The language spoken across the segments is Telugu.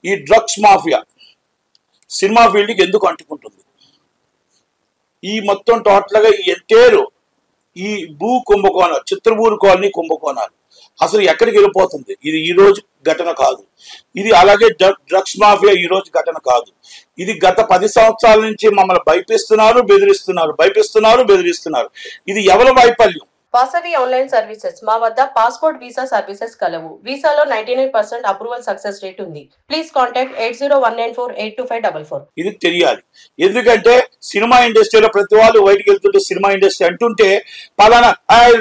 ఈ డ్రగ్స్ మాఫియా సినిమా ఫీల్డ్కి ఎందుకు అంటుకుంటుంది? ఈ మొత్తం టోటల్గా ఈ ఎంటైర్ ఈ భూ కుంభకోణాలు, చిత్రభూరు కాలనీ కుంభకోణాలు అసలు ఎక్కడికి వెళ్ళిపోతుంది? ఇది ఈ రోజు ఘటన కాదు. ఇది అలాగే డ్రగ్స్ మాఫియా ఈ రోజు ఘటన కాదు. ఇది గత 10 సంవత్సరాల నుంచి మమ్మల్ని భయపిస్తున్నారు, బెదిరిస్తున్నారు. ఇది ఎవరి వైఫల్యం? Vasavi online services. మా వద్ద పాస్పోర్ట్ వీసా సర్వీసెస్ కలవు. వీసాలో 99% అప్రూవల్ సక్సెస్ రేట్ ఉంది. Please contact 8019482544. ఇది తెలియాలి. ఎందుకంటే సినిమా ఇండస్ట్రీలో ప్రతి వాళ్ళు బయటికి వెళ్తుంటే సినిమా ఇండస్ట్రీ అంటుంటే పలానా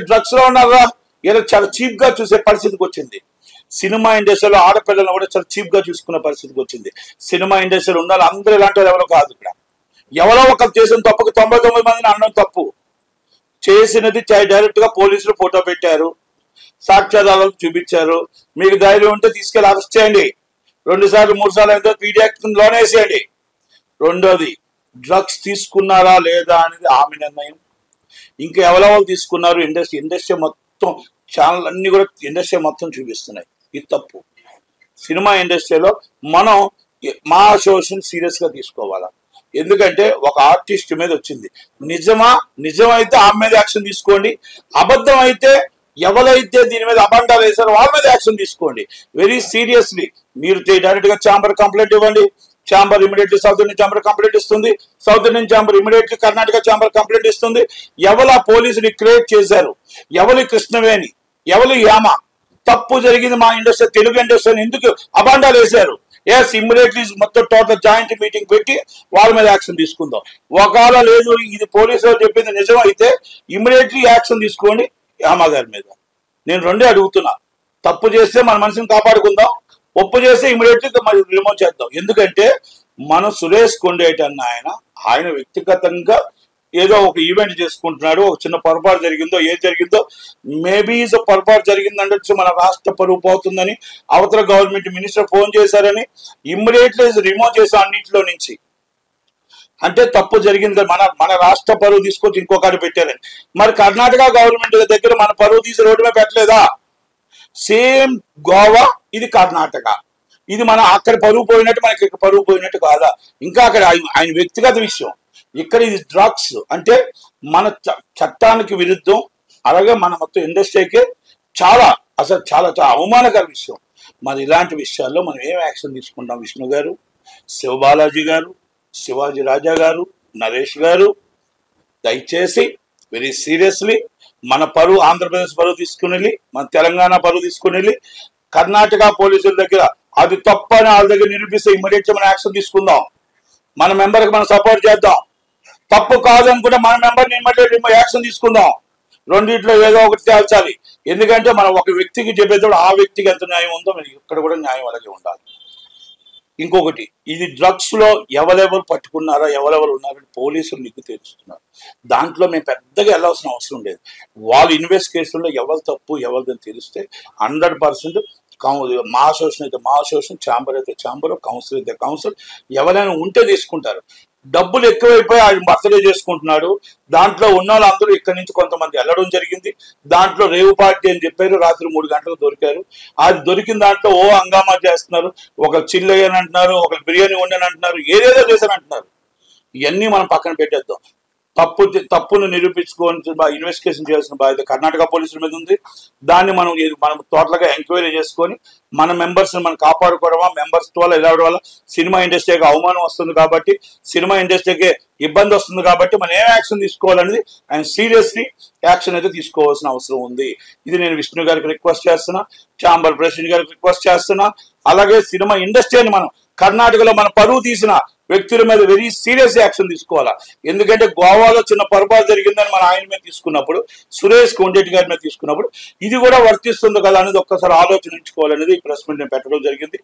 డ్రగ్స్ లో ఉన్నారా ఇలా చాలా చీప్ గా చూసే పరిస్థితికి వచ్చింది. సినిమా ఇండస్ట్రీలో ఆడపిల్లలను కూడా చాలా చీప్ గా చూసుకునే పరిస్థితికి వచ్చింది. సినిమా ఇండస్ట్రీలో ఉండాలి, అందరూ ఇలాంటి ఎవరో కాదు. ఇక్కడ ఎవరో ఒకరు చేసిన తప్పుకు 99 మందిని అనడం తప్పు. చేసినది డైరెక్ట్ గా పోలీసులు ఫోటో పెట్టారు, సాక్ష్యాధారాలు చూపించారు. మీకు ధైర్యం ఉంటే తీసుకెళ్లి అరెస్ట్ చేయండి. 2 సార్లు 3 సార్లు అయితే పీడీ యాక్ట్ లోన్ వేసేయండి. రెండోది, డ్రగ్స్ తీసుకున్నారా లేదా అనేది ఆమె నిర్ణయం. ఇంకా ఎవరెవరు తీసుకున్నారు? ఇండస్ట్రీ మొత్తం ఛానల్ అన్ని కూడా ఇండస్ట్రీ మొత్తం చూపిస్తున్నాయి. ఇది తప్పు. సినిమా ఇండస్ట్రీలో మనం మా అసోసియేషన్ సీరియస్ గా తీసుకోవాలా? ఎందుకంటే ఒక ఆర్టిస్ట్ మీద వచ్చింది, నిజమైతే ఆమె మీద యాక్షన్ తీసుకోండి. అబద్ధం అయితే ఎవరైతే దీని మీద అబండాలు వేశారో వాళ్ళ మీద యాక్షన్ తీసుకోండి. వెరీ సీరియస్లీ మీరు డైరెక్ట్ గా ఛాంబర్ కంప్లైంట్ ఇవ్వండి. Chamber immediately south Indian chamber complaint ఇస్తుంది. South Indian chamber immediately Karnataka chamber complaint ఇస్తుంది. ఎవరు ఆ పోలీసుని క్రియేట్ చేశారు, ఎవరు కృష్ణవేణి, ఎవరు యామ, తప్పు జరిగింది మా ఇండస్ట్రీ, తెలుగు ఇండస్ట్రీని ఎందుకు అబాండాలు వేశారు? ఎస్, ఇమ్మీడియట్లీ మొత్తం టోటల్ జాయింట్ మీటింగ్ పెట్టి వాళ్ళ మీద యాక్షన్ తీసుకుందాం. ఒకవేళ లేదు ఇది పోలీసులు చెప్పింది నిజం అయితే ఇమ్మీడియట్లీ యాక్షన్ తీసుకోండి యామ గారి మీద. నేను రెండే అడుగుతున్నా. తప్పు చేస్తే మన మనసుని కాపాడుకుందాం, ఒప్పు చేస్తే ఇమ్మీడియట్లీ మరి రిమూవ్ చేద్దాం. ఎందుకంటే మనం సురేష్ కొండేటి అన్న ఆయన వ్యక్తిగతంగా ఏదో ఒక ఈవెంట్ చేసుకుంటున్నాడు. ఒక చిన్న పొరపాటు జరిగిందో ఏది జరిగిందో మేబీ పొరపాటు జరిగిందంటే మన రాష్ట్ర పరువు పోతుందని అవతల గవర్నమెంట్ మినిస్టర్ ఫోన్ చేశారని ఇమ్మీడియట్లీ రిమూవ్ చేసాం అన్నింటిలో నుంచి. అంటే తప్పు జరిగింది, మన రాష్ట్ర పరువు తీసుకొచ్చి ఇంకొకటి పెట్టారని. మరి కర్ణాటక గవర్నమెంట్ దగ్గర మన పరువు తీసి రోడ్డు మీద పెట్టలేదా? సేమ్ గోవా, ఇది కర్ణాటక. ఇది మన అక్కడ పరువు పోయినట్టు మనకి ఇక్కడ పరువు పోయినట్టు కాదా? ఇంకా అక్కడ ఆయన వ్యక్తిగత విషయం, ఇక్కడ ఇది డ్రగ్స్ అంటే మన చట్టానికి విరుద్ధం. అలాగే మన మొత్తం ఇండస్ట్రీకి అసలు చాలా అవమానకర విషయం. మరి ఇలాంటి విషయాల్లో మనం ఏం యాక్షన్ తీసుకుంటాం? విష్ణు గారు, శివబాలాజీ గారు, శివాజీ రాజా గారు, నరేష్ గారు, దయచేసి వెరీ సీరియస్లీ మన పరువు, ఆంధ్రప్రదేశ్ పరువు తీసుకుని వెళ్ళి, మన తెలంగాణ పరువు తీసుకుని వెళ్ళి కర్ణాటక పోలీసుల దగ్గర అది తప్పు అని వాళ్ళ దగ్గర నిరూపిస్తే ఇమ్మీడియట్గా మనం యాక్షన్ తీసుకుందాం. మన మెంబర్కి మనం సపోర్ట్ చేద్దాం. తప్పు కాదనుకుంటే మన మెంబర్ని ఇమ్మీడియట్గా యాక్షన్ తీసుకుందాం. రెండింటిలో ఏదో ఒకటి తేల్చాలి. ఎందుకంటే మనం ఒక వ్యక్తికి చెప్పేటప్పుడు ఆ వ్యక్తికి ఎంత న్యాయం ఉందో ఇక్కడ కూడా న్యాయం అలాగే ఉండాలి. ఇంకొకటి, ఇది డ్రగ్స్ లో ఎవరెవరు పట్టుకున్నారా, ఎవరెవరు ఉన్నారని పోలీసులు నిగ్గు తెలుస్తున్నారు. దాంట్లో మేము పెద్దగా వెళ్ళాల్సిన అవసరం లేదు. వాళ్ళు ఇన్వెస్టిగేషన్లో ఎవరు తప్పు ఎవరిదని తెలిస్తే 100% మా అసోసియేషన్ అయితే మా అసోసియేషన్, ఛాంబర్ అయితే ఛాంబర్, కౌన్సిల్ అయితే కౌన్సిల్, ఎవరైనా ఉంటే తీసుకుంటారు. డబ్బులు ఎక్కువైపోయి ఆయన బర్త్డే చేసుకుంటున్నాడు. దాంట్లో ఉన్న వాళ్ళందరూ ఇక్కడి నుంచి కొంతమంది వెళ్ళడం జరిగింది. దాంట్లో రేవు పార్టీ అని చెప్పారు, రాత్రి 3 గంటలకు దొరికారు. అది దొరికిన దాంట్లో హంగామా చేస్తున్నారు. ఒక చిల్లయ్యని అంటున్నారు, ఒక బిర్యానీ వండని అంటున్నారు, ఏదేదో చేశాను అంటున్నారు. ఇవన్నీ మనం పక్కన పెట్టేద్దాం. తప్పును నిరూపించుకోవాల్సిన ఇన్వెస్టిగేషన్ చేయాల్సిన బాధ్యత కర్ణాటక పోలీసుల మీద ఉంది. దాన్ని మనం టోటల్గా ఎంక్వైరీ చేసుకొని మన మెంబర్స్ని మనం కాపాడుకోవడమా, మెంబర్స్ వల్ల ఇలా వల్ల సినిమా ఇండస్ట్రీకి అవమానం వస్తుంది కాబట్టి, సినిమా ఇండస్ట్రీకి ఇబ్బంది వస్తుంది కాబట్టి మనం ఏం యాక్షన్ తీసుకోవాలనేది ఆయన సీరియస్లీ యాక్షన్ అయితే తీసుకోవాల్సిన అవసరం ఉంది. ఇది నేను విష్ణు గారికి రిక్వెస్ట్ చేస్తున్నా, ఛాంబర్ ప్రెసిడెంట్ గారికి రిక్వెస్ట్ చేస్తున్నా. అలాగే సినిమా ఇండస్ట్రీని మనం కర్ణాటకలో మన పరువు తీసిన వ్యక్తుల మీద వెరీ సీరియస్ యాక్షన్ తీసుకోవాలా. ఎందుకంటే గోవాలో చిన్న పొరపాటు జరిగిందని మన ఆయన మీద తీసుకున్నప్పుడు, సురేష్ కొండేటి గారి మీద తీసుకున్నప్పుడు ఇది కూడా వర్తిస్తుంది కదా అనేది ఒక్కసారి ఆలోచించుకోవాలనేది ఈ ప్రెస్ మీట్ నేను పెట్టడం జరిగింది.